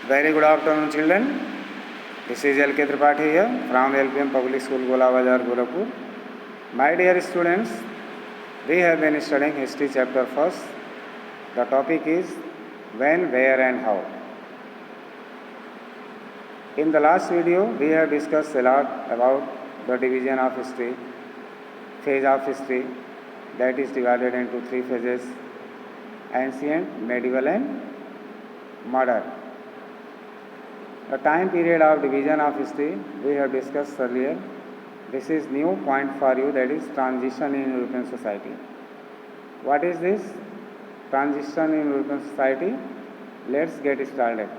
Very good afternoon, children. This is L.K. Tripathi here from LPM Public School, Gola Bazar, Gorakhpur. My dear students, we have been studying History chapter first. The topic is when, where and how. In the last video, we have discussed a lot about the division of history, phase of history that is divided into three phases: ancient, medieval and modern. The time period of division of history we have discussed earlier. This is new point for you, that is transition in European society. What is this transition in European society? Let's get started.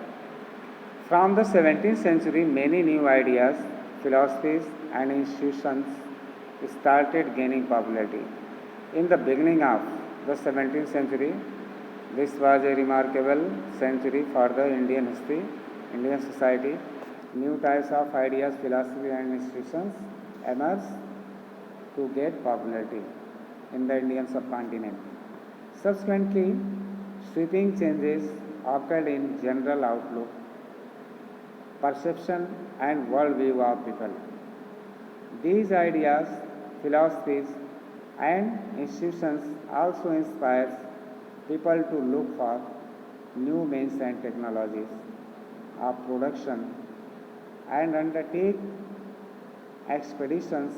From the 17th century, many new ideas, philosophies and institutions started gaining popularity. In the beginning of the 17th century, this was a remarkable century for the Indian history, Indian society. New types of ideas, philosophy and institutions emerged to get popularity in the Indian subcontinent. Subsequently, sweeping changes occurred in general outlook, perception and worldview of people. These ideas, philosophies and institutions also inspire people to look for new means and technologies of production and undertake expeditions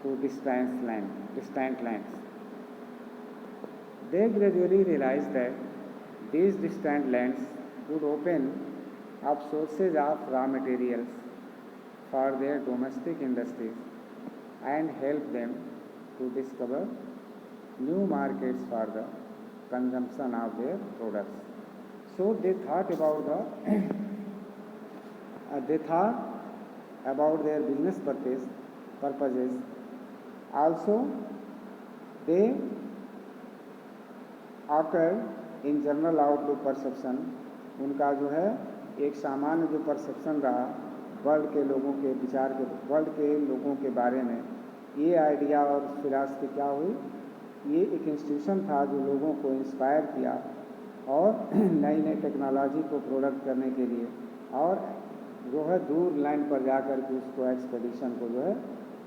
to distant lands. They gradually realized that these distant lands would open up sources of raw materials for their domestic industries and help them to discover new markets for the consumption of their products. So they thought about their business purposes. Also, they occurred in general outlook perception. उनका जो है एक सामान्य जो perception रहा world के लोगों के विचार के, वर्ल्ड के लोगों के बारे में, ये आइडिया और फिलॉसफी क्या हुई, ये एक इंस्टीट्यूशन था जो लोगों को इंस्पायर किया और नई नई टेक्नोलॉजी को प्रोडक्ट करने के लिए और जो है दूर लैंड पर जा कर के उसको एक्सपेडिशन को जो है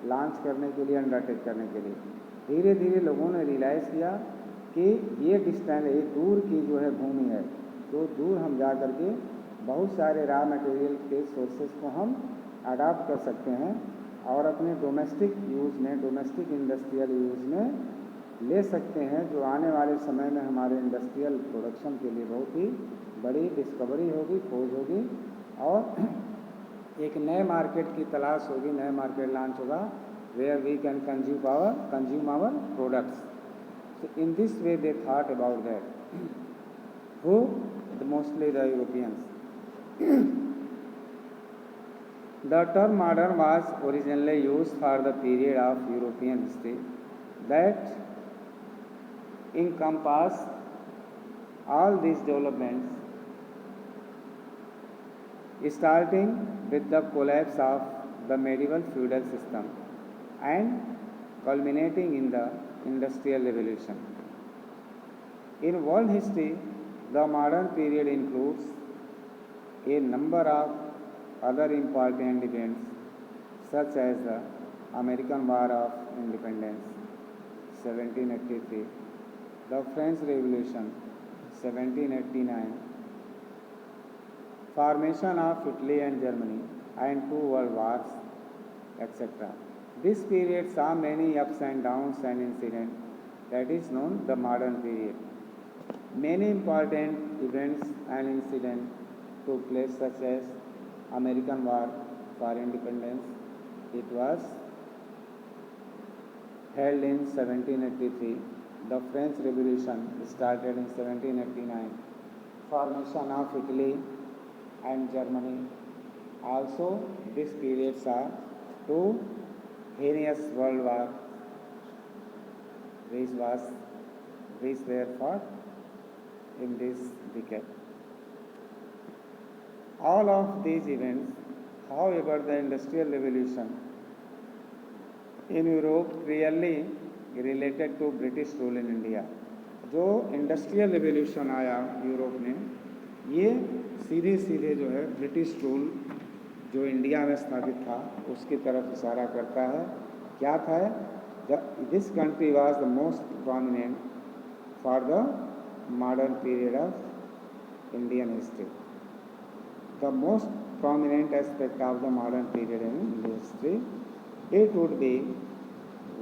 लॉन्च करने के लिए, अंडरटेक करने के लिए धीरे धीरे लोगों ने रियलाइज़ किया कि ये डिस्टेंस, ये दूर की जो है भूमि है, तो दूर हम जा कर के बहुत सारे रॉ मटेरियल के सोर्सेज को हम अडाप्ट कर सकते हैं और अपने डोमेस्टिक यूज़ में, डोमेस्टिक इंडस्ट्रियल यूज़ में ले सकते हैं, जो आने वाले समय में हमारे इंडस्ट्रियल प्रोडक्शन के लिए बहुत ही बड़ी डिस्कवरी होगी, खोज होगी और एक नए मार्केट की तलाश होगी, नए मार्केट लॉन्च होगा where we can consume our products. So in this way they thought about that. Who? Mostly the Europeans. The term modern was originally used for the period of European history that encompassed all these developments, starting with the collapse of the medieval feudal system and culminating in the Industrial Revolution. In world history, the modern period includes a number of other important events such as the American War of Independence 1783, the French Revolution 1789, formation of Italy and Germany and two world wars, etc. This period saw many ups and downs and incidents that is known the modern period. Many important events and incidents took place such as American War for Independence. It was held in 1783. The French Revolution started in 1789. Formation of Italy and Germany. Also, this period saw two heinous world war which were fought in this decade. All of these events, however, the Industrial Revolution in Europe clearly related to British rule in India. जो industrial revolution आया Europe में, ये सीधे सीधे जो है British rule जो India में स्थापित था उसकी तरफ इशारा करता है। क्या था? This country was the most prominent for the modern period of Indian history. The most prominent aspect of the modern period in history, it would be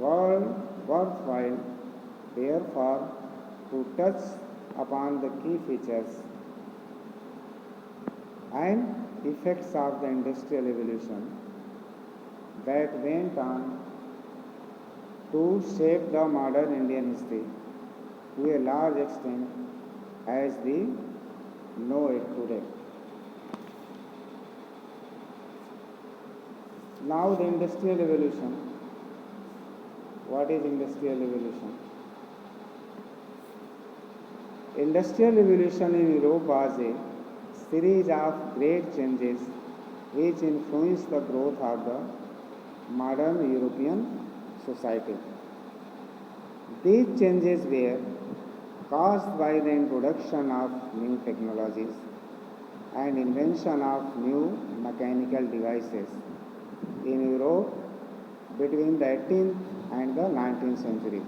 worthwhile therefore to touch upon the key features and effects of the industrial revolution that went on to shape the modern Indian history to a large extent as we know it today. Now the industrial revolution. What is industrial revolution? Industrial revolution in Europe was a series of great changes which influenced the growth of the modern European society. These changes were caused by the introduction of new technologies and invention of new mechanical devices in Europe between the 18th and the 19th century.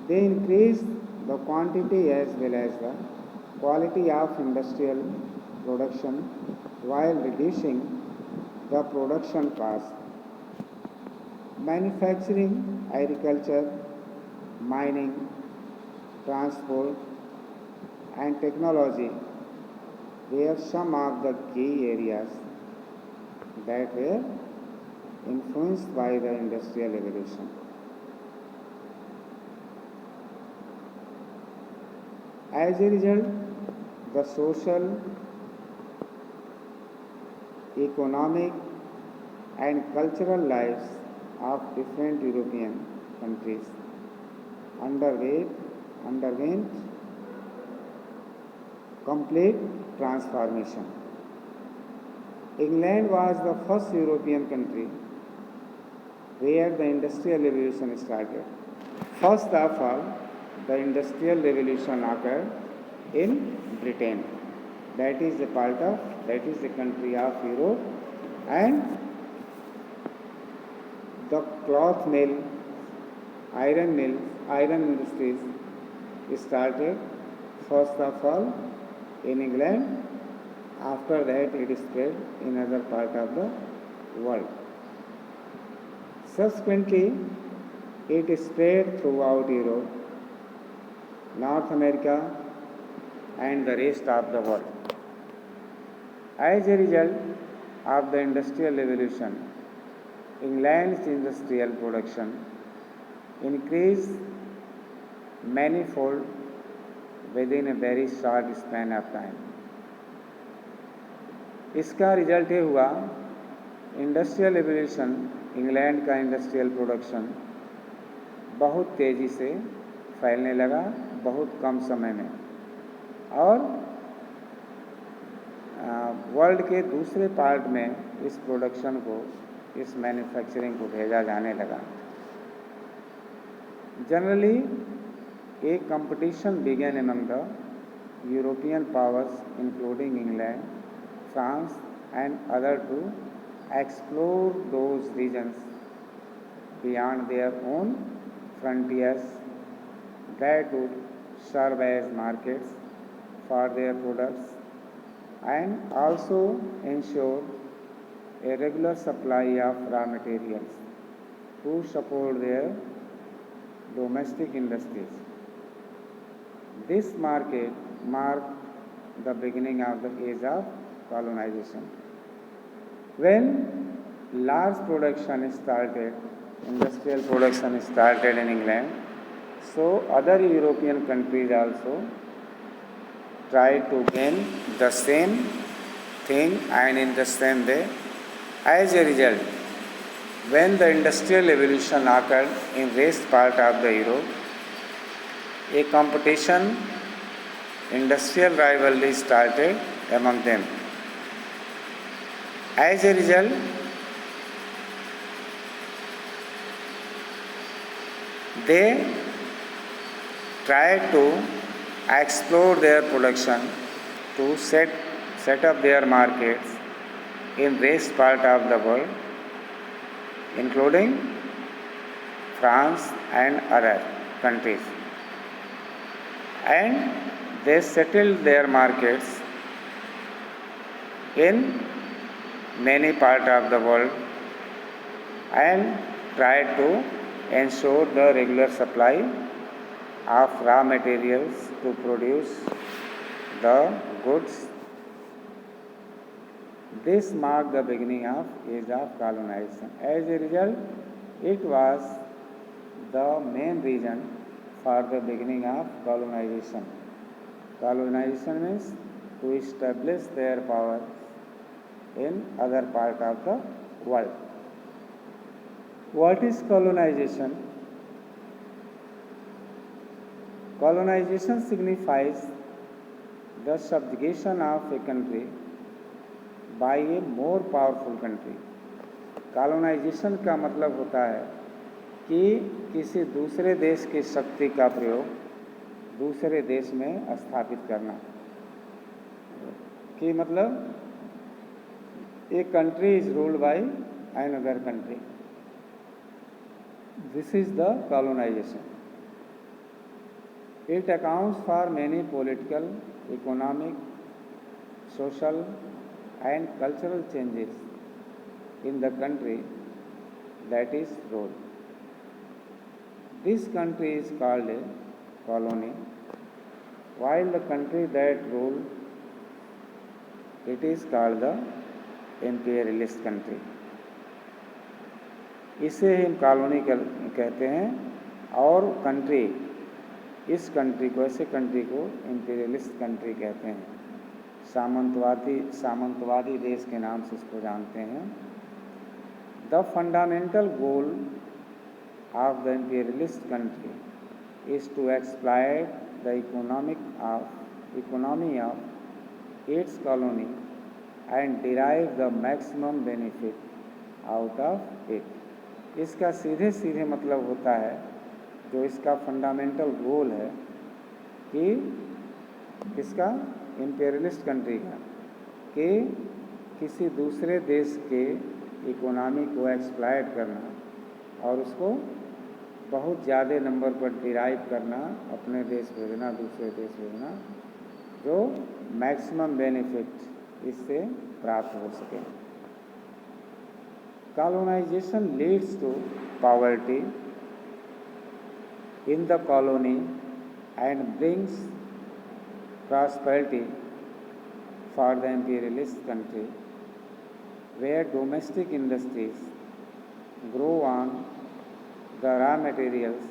They increased the quantity as well as the quality of industrial production while reducing the production cost. Manufacturing, agriculture, mining, transport, and technology were some of the key areas that were influenced by the industrial revolution. As a result, the social, economic, and cultural lives of different European countries underwent complete transformation. England was the first European country where the industrial revolution started. First of all, the industrial revolution occurred in Britain. That is a country of Europe, and the cloth mill, iron industries started first of all in England. After that, it spread in other part of the world. Subsequently, it spread throughout Europe, North America, and the rest of the world. As a result of the industrial revolution, England's industrial production increased manifold within a very short span of time. इसका result ये हुआ, industrial revolution, England का industrial production बहुत तेज़ी से फैलने लगा बहुत कम समय में, और वर्ल्ड के दूसरे पार्ट में इस प्रोडक्शन को, इस मैन्युफैक्चरिंग को भेजा जाने लगा. Generally a competition began among the European powers including England, France and others to explore those regions beyond their own frontiers that would serve as markets for their products and also ensure a regular supply of raw materials to support their domestic industries. This market marked the beginning of the age of colonization. When large production started, industrial production started in England, so other European countries also tried to gain the same thing and in the same way. As a result, when the industrial revolution occurred in west part of the Europe, a competition, industrial rivalry started among them. As a result, they tried to explore their production to set set up their markets in rest part of the world, including France and other countries. And they settled their markets in many parts of the world and tried to ensure the regular supply of raw materials to produce the goods. This marked the beginning of age of colonization. As a result, it was the main reason for the beginning of colonization. Colonization means to establish their power in other part of the world. What is colonization? Colonization signifies the subjugation of a country by a more powerful country. Colonization का मतलब होता है कि किसी दूसरे देश की शक्ति का प्रयोग दूसरे देश में स्थापित करना। कि मतलब a country is ruled by another country. This is the colonization. It accounts for many political, economic, social and cultural changes in the country that is ruled. This country is called a colony, while the country that ruled it is called the imperialist country. इसे हम colony कहते हैं और country इस country को ऐसे country को imperialist country कहते हैं। सामंतवादी देश के नाम से इसको जानते हैं। The fundamental goal of the imperialist country is to exploit the economy of its colony and derive the maximum benefit out of it. इसका सीधे मतलब होता है जो इसका फंडामेंटल गोल है कि इसका इंपीरियलिस्ट कंट्री का कि किसी दूसरे देश के इकोनॉमी को एक्सप्लॉइट करना और उसको बहुत ज़्यादा नंबर पर डिराइव करना, अपने देश भेजना, दूसरे देश भेजना, जो मैक्सिमम बेनिफिट इससे प्राप्त हो सके। Colonization leads to poverty in the colony and brings prosperity for the imperialist country, where domestic industries grow on the raw materials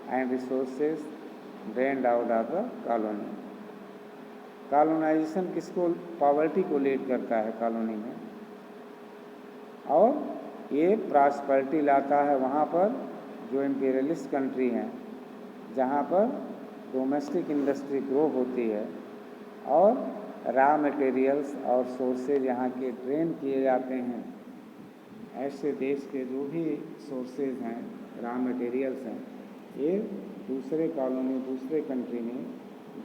and resources drained out of the colony. Colonization किसको poverty को lead करता है colony में और ये prosperity लाता है वहाँ पर जो इंपीरियलिस्ट कंट्री हैं जहाँ पर डोमेस्टिक इंडस्ट्री ग्रो होती है और रॉ मटेरियल्स और सोर्सेज यहाँ के ड्रेन किए जाते हैं। ऐसे देश के जो भी सोर्सेज हैं, रॉ मटेरियल्स हैं, ये दूसरे कॉलोनी, दूसरे कंट्री में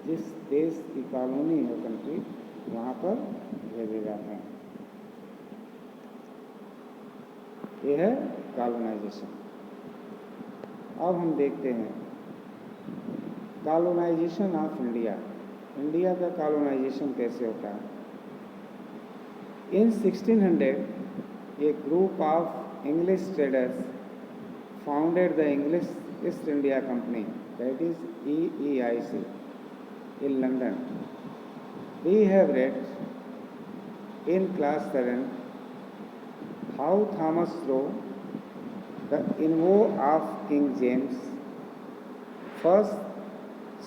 जिस देश की कॉलोनी है कंट्री वहाँ पर भेजे जाते हैं। ये है कॉलोनाइजेशन। अब हम देखते हैं कॉलोनाइजेशन ऑफ इंडिया। इंडिया का कॉलोनाइजेशन कैसे होता है। इन 1600 a group of English traders founded the English East India Company, that is EEIC, in London. We have read in class 7 how Thomas Roe, the envoy of King James, first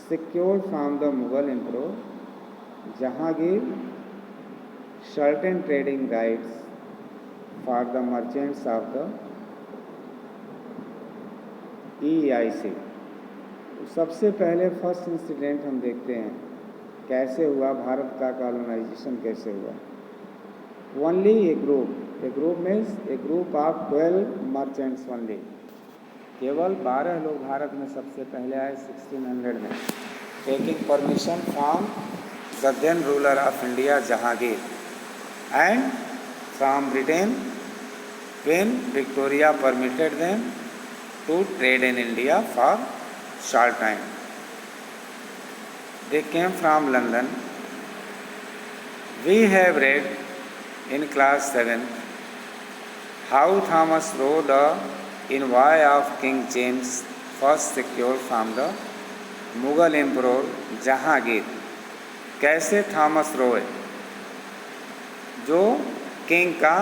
secured from the Mughal Emperor Jahangir certain trading rights for the merchants of the EEIC. सबसे पहले first incident हम देखते हैं कैसे हुआ, भारत का colonisation कैसे हुआ। Only A group means A group of 12 merchants only, केवल 12 लोग भारत में सबसे पहले आए 1600 में, taking permission from the then ruler of India Jahangir. and from Britain, Queen Victoria permitted them to trade in India for short time. They came from London. We have read in class 7 how Thomas Roe the envoy of King James first secured from the Mughal Emperor Jahangir. कैसे Thomas रोय जो king का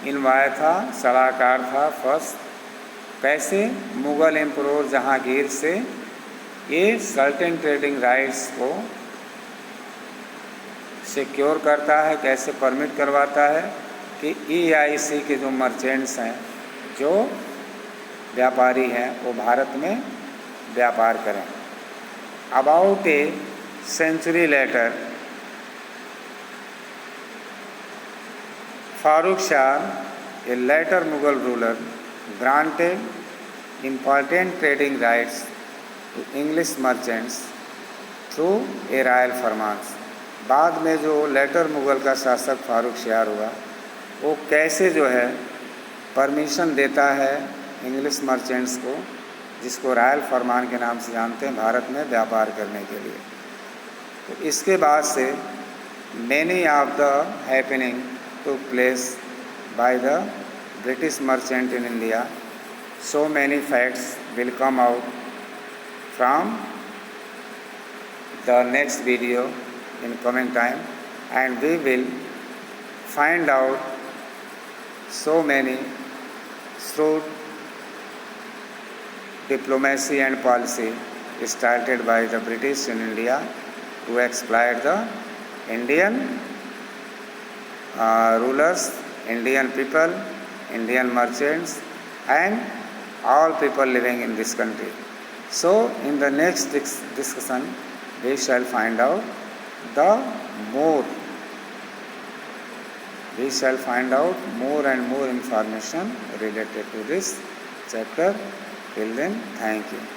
इन्वाय था, सलाहकार था first, कैसे Mughal emperor Jahangir से ये certain trading rights को सिक्योर करता है, कैसे परमिट करवाता है कि EIC के जो मर्चेंट्स हैं, जो व्यापारी हैं, वो भारत में व्यापार करें. About a century later, Farooq Shah, a later Mughal ruler, granted important trading rights to English merchants through a royal फरमान. बाद में जो लेटर मुग़ल का शासक फारूक शाह हुआ, वो कैसे जो है परमिशन देता है इंग्लिश मर्चेंट्स को, जिसको रॉयल फरमान के नाम से जानते हैं, भारत में व्यापार करने के लिए. तो इसके बाद से many of the happening took place by the British merchant in India. So many facts will come out from the next video in coming time, and we will find out so many shrewd diplomacy and policy started by the British in India to exploit the Indian rulers, Indian people, Indian merchants, and all people living in this country. So in the next discussion we shall find out more and more information related to this chapter. Till then, thank you.